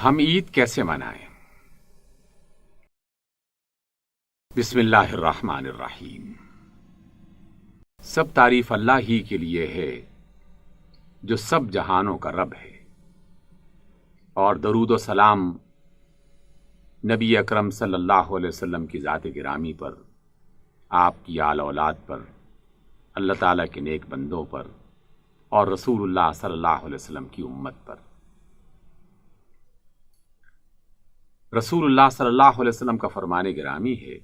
ہم عید کیسے منائیں؟ بسم اللہ الرحمن الرحیم۔ سب تعریف اللہ ہی کے لیے ہے جو سب جہانوں کا رب ہے، اور درود و سلام نبی اکرم صلی اللہ علیہ وسلم کی ذات گرامی پر، آپ کی آل اولاد پر، اللہ تعالیٰ کے نیک بندوں پر، اور رسول اللہ صلی اللہ علیہ وسلم کی امت پر۔ رسول اللہ صلی اللہ علیہ وسلم کا فرمان گرامی ہے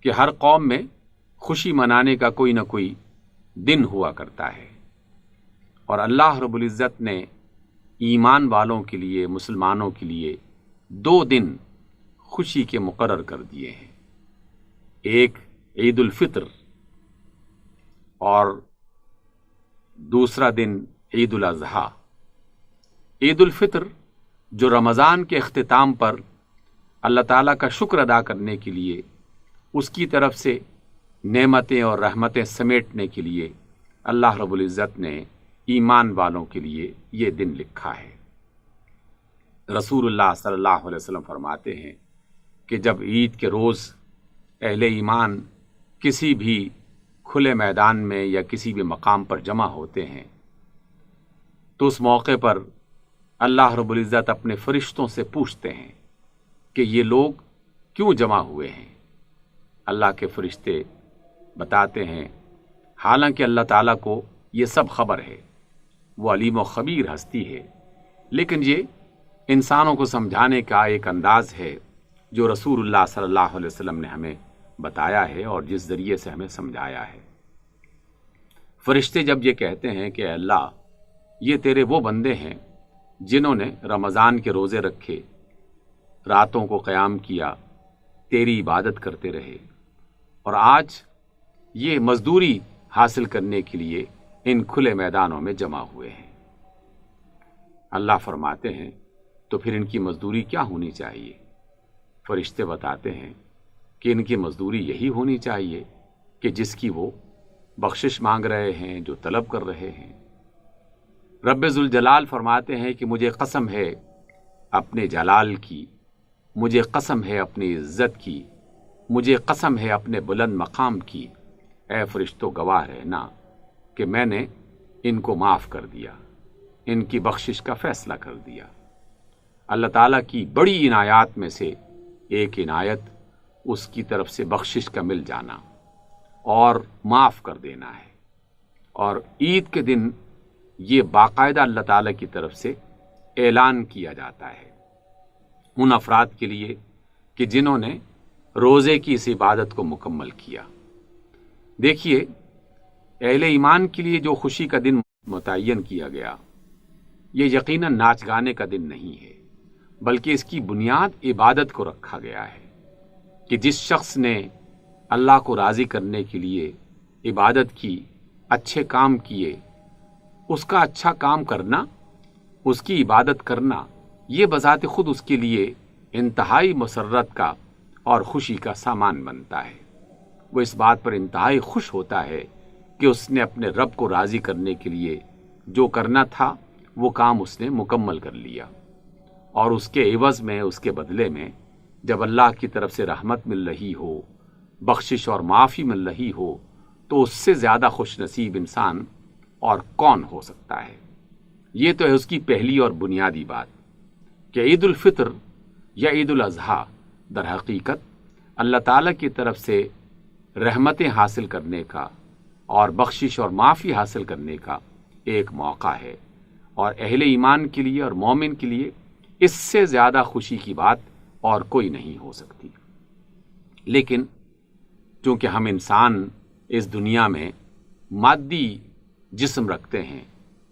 کہ ہر قوم میں خوشی منانے کا کوئی نہ کوئی دن ہوا کرتا ہے، اور اللہ رب العزت نے ایمان والوں کے لیے، مسلمانوں کے لیے 2 دن خوشی کے مقرر کر دیے ہیں۔ ایک عید الفطر اور دوسرا دن عید الاضحیٰ۔ عید الفطر جو رمضان کے اختتام پر اللہ تعالیٰ کا شکر ادا کرنے کے لیے، اس کی طرف سے نعمتیں اور رحمتیں سمیٹنے کے لیے اللہ رب العزت نے ایمان والوں کے لیے یہ دن لکھا ہے۔ رسول اللہ صلی اللہ علیہ وسلم فرماتے ہیں کہ جب عید کے روز اہل ایمان کسی بھی کھلے میدان میں یا کسی بھی مقام پر جمع ہوتے ہیں تو اس موقع پر اللہ رب العزت اپنے فرشتوں سے پوچھتے ہیں کہ یہ لوگ کیوں جمع ہوئے ہیں۔ اللہ کے فرشتے بتاتے ہیں، حالانکہ اللہ تعالیٰ کو یہ سب خبر ہے، وہ علیم و خبیر ہستی ہے، لیکن یہ انسانوں کو سمجھانے کا ایک انداز ہے جو رسول اللہ صلی اللہ علیہ وسلم نے ہمیں بتایا ہے اور جس ذریعے سے ہمیں سمجھایا ہے۔ فرشتے جب یہ کہتے ہیں کہ اے اللہ، یہ تیرے وہ بندے ہیں جنہوں نے رمضان کے روزے رکھے، راتوں کو قیام کیا، تیری عبادت کرتے رہے، اور آج یہ مزدوری حاصل کرنے کے لیے ان کھلے میدانوں میں جمع ہوئے ہیں۔ اللہ فرماتے ہیں تو پھر ان کی مزدوری کیا ہونی چاہیے؟ فرشتے بتاتے ہیں کہ ان کی مزدوری یہی ہونی چاہیے کہ جس کی وہ بخشش مانگ رہے ہیں، جو طلب کر رہے ہیں۔ رب ذوالجلال فرماتے ہیں کہ مجھے قسم ہے اپنے جلال کی، مجھے قسم ہے اپنی عزت کی، مجھے قسم ہے اپنے بلند مقام کی، اے فرشتوں گواہ رہنا کہ میں نے ان کو معاف کر دیا، ان کی بخشش کا فیصلہ کر دیا۔ اللہ تعالیٰ کی بڑی عنایات میں سے ایک عنایت اس کی طرف سے بخشش کا مل جانا اور معاف کر دینا ہے، اور عید کے دن یہ باقاعدہ اللہ تعالیٰ کی طرف سے اعلان کیا جاتا ہے ان افراد کے لیے کہ جنہوں نے روزے کی اس عبادت کو مکمل کیا۔ دیکھیے، اہل ایمان کے لیے جو خوشی کا دن متعین کیا گیا، یہ یقیناً ناچ گانے کا دن نہیں ہے، بلکہ اس کی بنیاد عبادت کو رکھا گیا ہے کہ جس شخص نے اللہ کو راضی کرنے کے لیے عبادت کی، اچھے کام کیے، اس کا اچھا کام کرنا، اس کی عبادت کرنا، یہ بذات خود اس کے لیے انتہائی مسرت کا اور خوشی کا سامان بنتا ہے۔ وہ اس بات پر انتہائی خوش ہوتا ہے کہ اس نے اپنے رب کو راضی کرنے کے لیے جو کرنا تھا وہ کام اس نے مکمل کر لیا، اور اس کے عوض میں، اس کے بدلے میں جب اللہ کی طرف سے رحمت مل رہی ہو، بخشش اور معافی مل رہی ہو، تو اس سے زیادہ خوش نصیب انسان اور کون ہو سکتا ہے؟ یہ تو ہے اس کی پہلی اور بنیادی بات کہ عید الفطر یا عید الاضحیٰ در حقیقت اللہ تعالیٰ کی طرف سے رحمتیں حاصل کرنے کا اور بخشش اور معافی حاصل کرنے کا ایک موقع ہے، اور اہل ایمان کے لیے اور مومن کے لیے اس سے زیادہ خوشی کی بات اور کوئی نہیں ہو سکتی۔ لیکن چونکہ ہم انسان اس دنیا میں مادی جسم رکھتے ہیں،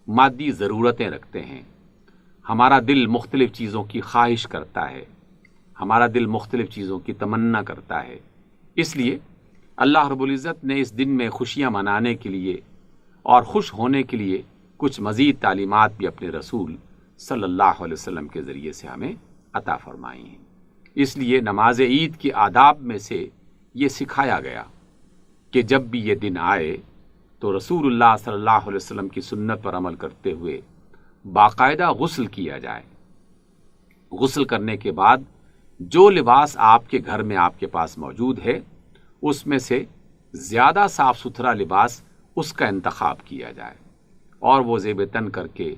مادی ضرورتیں رکھتے ہیں، ہمارا دل مختلف چیزوں کی خواہش کرتا ہے، ہمارا دل مختلف چیزوں کی تمنا کرتا ہے، اس لیے اللہ رب العزت نے اس دن میں خوشیاں منانے کے لیے اور خوش ہونے کے لیے کچھ مزید تعلیمات بھی اپنے رسول صلی اللہ علیہ وسلم کے ذریعے سے ہمیں عطا فرمائی ہیں۔ اس لیے نماز عید کے آداب میں سے یہ سکھایا گیا کہ جب بھی یہ دن آئے تو رسول اللہ صلی اللہ علیہ وسلم کی سنت پر عمل کرتے ہوئے باقاعدہ غسل کیا جائے، غسل کرنے کے بعد جو لباس آپ کے گھر میں آپ کے پاس موجود ہے اس میں سے زیادہ صاف ستھرا لباس اس کا انتخاب کیا جائے اور وہ زیب تن کر کے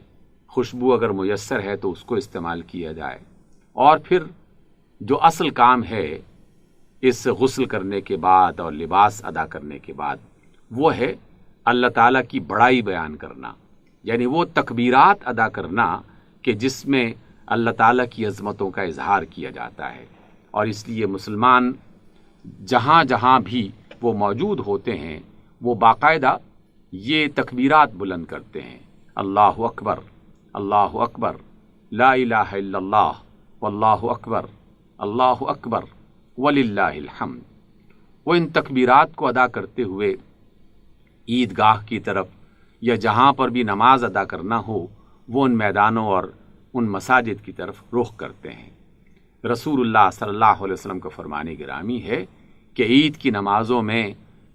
خوشبو اگر میسر ہے تو اس کو استعمال کیا جائے، اور پھر جو اصل کام ہے اس غسل کرنے کے بعد اور لباس ادا کرنے کے بعد وہ ہے اللہ تعالیٰ کی بڑائی بیان کرنا، یعنی وہ تکبیرات ادا کرنا کہ جس میں اللہ تعالیٰ کی عظمتوں کا اظہار کیا جاتا ہے۔ اور اس لیے مسلمان جہاں جہاں بھی وہ موجود ہوتے ہیں وہ باقاعدہ یہ تکبیرات بلند کرتے ہیں، اللہ اکبر، اللہ اکبر، لا الہ الا اللہ، واللہ اکبر، اللہ اکبر، وللہ الحمد۔ وہ ان تکبیرات کو ادا کرتے ہوئے عیدگاہ کی طرف یا جہاں پر بھی نماز ادا کرنا ہو وہ ان میدانوں اور ان مساجد کی طرف رخ کرتے ہیں۔ رسول اللہ صلی اللہ علیہ وسلم کا فرمان گرامی ہے کہ عید کی نمازوں میں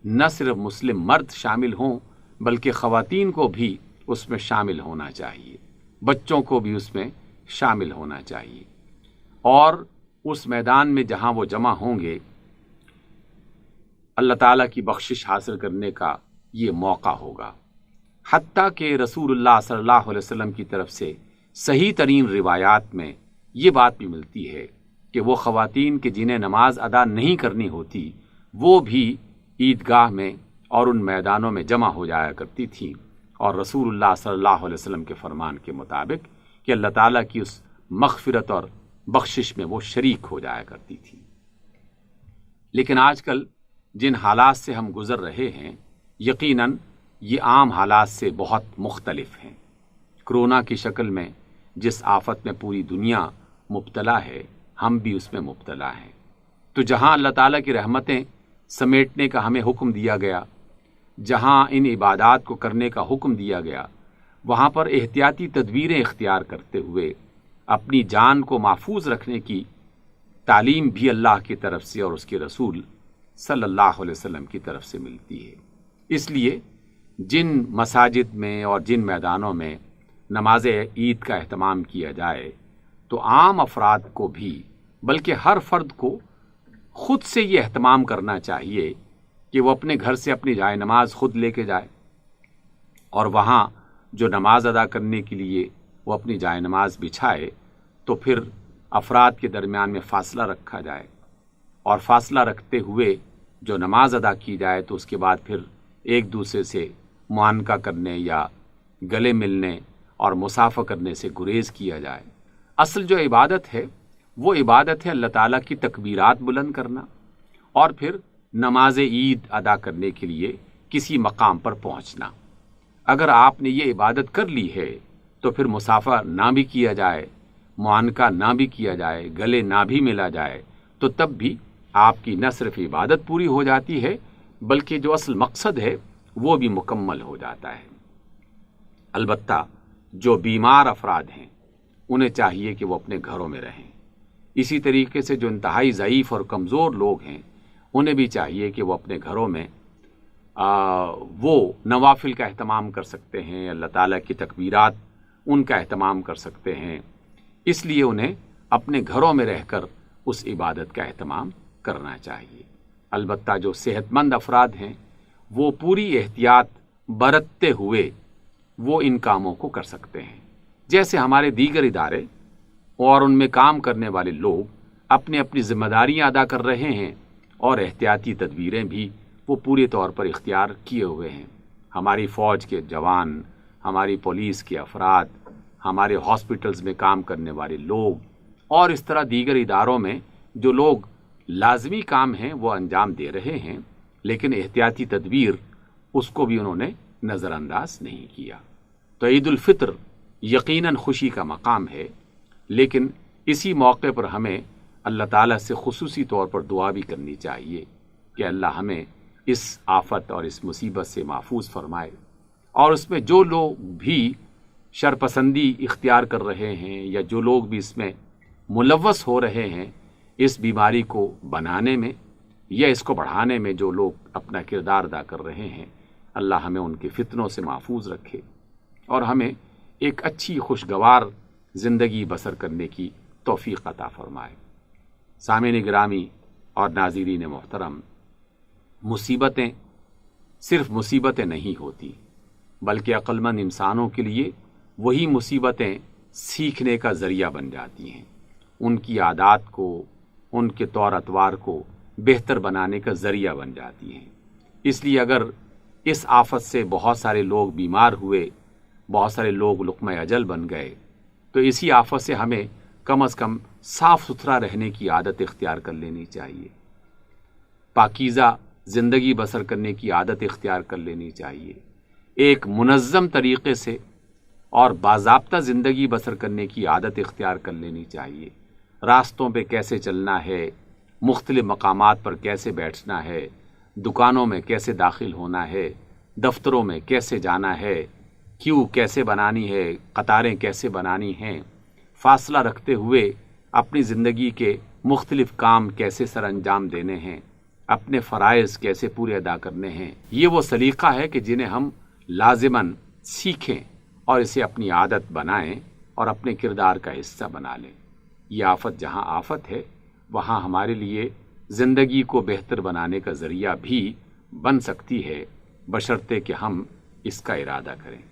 نہ صرف مسلم مرد شامل ہوں بلکہ خواتین کو بھی اس میں شامل ہونا چاہیے، بچوں کو بھی اس میں شامل ہونا چاہیے، اور اس میدان میں جہاں وہ جمع ہوں گے اللہ تعالیٰ کی بخشش حاصل کرنے کا یہ موقع ہوگا۔ حتیٰ کہ رسول اللہ صلی اللہ علیہ وسلم کی طرف سے صحیح ترین روایات میں یہ بات بھی ملتی ہے کہ وہ خواتین کہ جنہیں نماز ادا نہیں کرنی ہوتی وہ بھی عیدگاہ میں اور ان میدانوں میں جمع ہو جایا کرتی تھیں، اور رسول اللہ صلی اللہ علیہ وسلم کے فرمان کے مطابق کہ اللہ تعالیٰ کی اس مغفرت اور بخشش میں وہ شریک ہو جایا کرتی تھی۔ لیکن آج کل جن حالات سے ہم گزر رہے ہیں یقیناً یہ عام حالات سے بہت مختلف ہیں۔ کرونا کی شکل میں جس آفت میں پوری دنیا مبتلا ہے ہم بھی اس میں مبتلا ہیں، تو جہاں اللہ تعالیٰ کی رحمتیں سمیٹنے کا ہمیں حکم دیا گیا، جہاں ان عبادات کو کرنے کا حکم دیا گیا، وہاں پر احتیاطی تدبیریں اختیار کرتے ہوئے اپنی جان کو محفوظ رکھنے کی تعلیم بھی اللہ کی طرف سے اور اس کے رسول صلی اللہ علیہ وسلم کی طرف سے ملتی ہے۔ اس لیے جن مساجد میں اور جن میدانوں میں نماز عید کا اہتمام کیا جائے تو عام افراد کو بھی بلکہ ہر فرد کو خود سے یہ اہتمام کرنا چاہیے کہ وہ اپنے گھر سے اپنی جائے نماز خود لے کے جائے، اور وہاں جو نماز ادا کرنے کے لیے وہ اپنی جائے نماز بچھائے تو پھر افراد کے درمیان میں فاصلہ رکھا جائے، اور فاصلہ رکھتے ہوئے جو نماز ادا کی جائے تو اس کے بعد پھر ایک دوسرے سے معانقہ کرنے یا گلے ملنے اور مصافحہ کرنے سے گریز کیا جائے۔ اصل جو عبادت ہے وہ عبادت ہے اللہ تعالیٰ کی تکبیرات بلند کرنا اور پھر نماز عید ادا کرنے کے لیے کسی مقام پر پہنچنا۔ اگر آپ نے یہ عبادت کر لی ہے تو پھر مصافحہ نہ بھی کیا جائے، معانقہ نہ بھی کیا جائے، گلے نہ بھی ملا جائے تو تب بھی آپ کی نہ صرف عبادت پوری ہو جاتی ہے بلکہ جو اصل مقصد ہے وہ بھی مکمل ہو جاتا ہے۔ البتہ جو بیمار افراد ہیں انہیں چاہیے کہ وہ اپنے گھروں میں رہیں، اسی طریقے سے جو انتہائی ضعیف اور کمزور لوگ ہیں انہیں بھی چاہیے کہ وہ اپنے گھروں میں وہ نوافل کا اہتمام کر سکتے ہیں، اللہ تعالیٰ کی تکبیرات ان کا اہتمام کر سکتے ہیں، اس لیے انہیں اپنے گھروں میں رہ کر اس عبادت کا اہتمام کرنا چاہیے۔ البتہ جو صحت مند افراد ہیں وہ پوری احتیاط برتتے ہوئے وہ ان کاموں کو کر سکتے ہیں، جیسے ہمارے دیگر ادارے اور ان میں کام کرنے والے لوگ اپنی اپنی ذمہ داریاں ادا کر رہے ہیں اور احتیاطی تدبیریں بھی وہ پورے طور پر اختیار کیے ہوئے ہیں۔ ہماری فوج کے جوان، ہماری پولیس کے افراد، ہمارے ہاسپٹلز میں کام کرنے والے لوگ اور اس طرح دیگر اداروں میں جو لوگ لازمی کام ہیں وہ انجام دے رہے ہیں، لیکن احتیاطی تدبیر اس کو بھی انہوں نے نظر انداز نہیں کیا۔ تو عید الفطر یقیناً خوشی کا مقام ہے، لیکن اسی موقع پر ہمیں اللہ تعالیٰ سے خصوصی طور پر دعا بھی کرنی چاہیے کہ اللہ ہمیں اس آفت اور اس مصیبت سے محفوظ فرمائے، اور اس میں جو لوگ بھی شرپسندی اختیار کر رہے ہیں یا جو لوگ بھی اس میں ملوث ہو رہے ہیں اس بیماری کو بنانے میں یا اس کو بڑھانے میں جو لوگ اپنا کردار ادا کر رہے ہیں، اللہ ہمیں ان کے فتنوں سے محفوظ رکھے اور ہمیں ایک اچھی خوشگوار زندگی بسر کرنے کی توفیق عطا فرمائے۔ سامعین گرامی اور ناظرین محترم، مصیبتیں صرف مصیبتیں نہیں ہوتی، بلکہ عقل مند انسانوں کے لیے وہی مصیبتیں سیکھنے کا ذریعہ بن جاتی ہیں، ان کی عادات کو، ان کے طور اطوار کو بہتر بنانے کا ذریعہ بن جاتی ہیں۔ اس لیے اگر اس آفت سے بہت سارے لوگ بیمار ہوئے، بہت سارے لوگ لقمہ اجل بن گئے، تو اسی آفت سے ہمیں کم از کم صاف ستھرا رہنے کی عادت اختیار کر لینی چاہیے، پاکیزہ زندگی بسر کرنے کی عادت اختیار کر لینی چاہیے، ایک منظم طریقے سے اور باضابطہ زندگی بسر کرنے کی عادت اختیار کر لینی چاہیے۔ راستوں پہ کیسے چلنا ہے، مختلف مقامات پر کیسے بیٹھنا ہے، دکانوں میں کیسے داخل ہونا ہے، دفتروں میں کیسے جانا ہے، کیو کیسے بنانی ہے، قطاریں کیسے بنانی ہیں، فاصلہ رکھتے ہوئے اپنی زندگی کے مختلف کام کیسے سر انجام دینے ہیں، اپنے فرائض کیسے پورے ادا کرنے ہیں۔ یہ وہ سلیقہ ہے کہ جنہیں ہم لازماً سیکھیں اور اسے اپنی عادت بنائیں اور اپنے کردار کا حصہ بنا لیں۔ یہ آفت جہاں آفت ہے، وہاں ہمارے لیے زندگی کو بہتر بنانے کا ذریعہ بھی بن سکتی ہے، بشرطے کہ ہم اس کا ارادہ کریں۔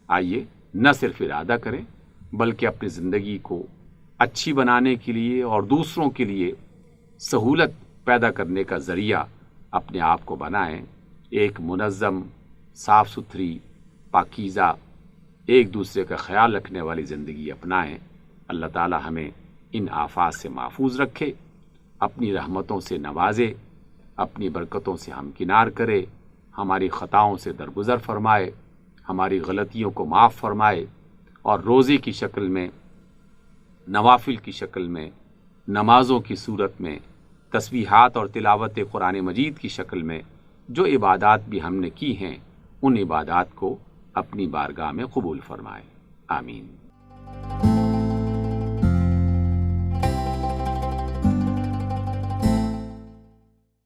آئیے نہ صرف ارادہ کریں بلکہ اپنی زندگی کو اچھی بنانے کے لیے اور دوسروں کے لیے سہولت پیدا کرنے کا ذریعہ اپنے آپ کو بنائیں، ایک منظم، صاف ستھری، پاکیزہ، ایک دوسرے کا خیال رکھنے والی زندگی اپنائیں۔ اللہ تعالی ہمیں ان آفات سے محفوظ رکھے، اپنی رحمتوں سے نوازے، اپنی برکتوں سے ہمکنار کرے، ہماری خطاؤں سے درگزر فرمائے، ہماری غلطیوں کو معاف فرمائے، اور روزے کی شکل میں، نوافل کی شکل میں، نمازوں کی صورت میں، تسبیحات اور تلاوت قرآن مجید کی شکل میں جو عبادات بھی ہم نے کی ہیں، ان عبادات کو اپنی بارگاہ میں قبول فرمائے۔ آمین۔